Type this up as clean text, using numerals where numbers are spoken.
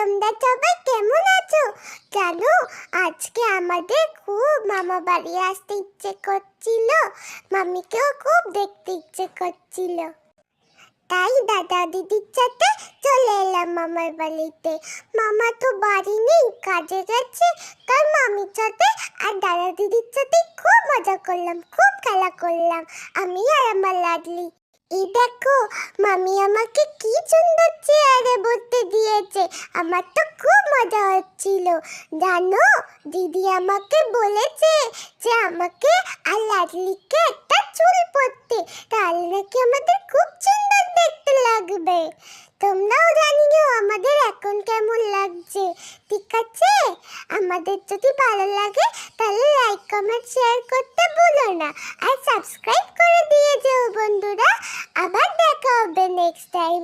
তোমরা সবাই কেমন আছো? জানো, আজকে আমাদের খুব মামা বাড়ি আসতে ইচ্ছে করছিল। মামিকেও খুব দেখতে ইচ্ছে করছিল। তাই দাদা দিদির সাথে চলে এলাম মামার বাড়িতে। মামা তো বাড়ি নেই, কাজে গেছে। তাই মামির সাথে আর দাদা দিদির সাথে খুব মজা করলাম, খুব খেলা করলাম আমি আর আমার লাডলি। এই দেখো, মামি আমাকে কি সুন্দর চেয়ারে বসতে দিয়েছে। আমার তো খুব মজা হচ্ছিল। জানো, দিদি আমাকে বলেছে যে আমাকে আর লাডলিকে একটা চুল পরতে, তাহলে নাকি আমাদের খুব সুন্দর দেখতে লাগবে। তোমরাও জানিও আমাদের এখন কেমন লাগছে। ঠিক আছে, আমাদের যদি ভালো লাগে তাহলে লাইক কমেন্ট শেয়ার করতে ভুলো না, আর সাবস্ক্রাইব করে দিয়ে যেও বন্ধুরা। আবার দেখা হবে নেক্সট টাইম।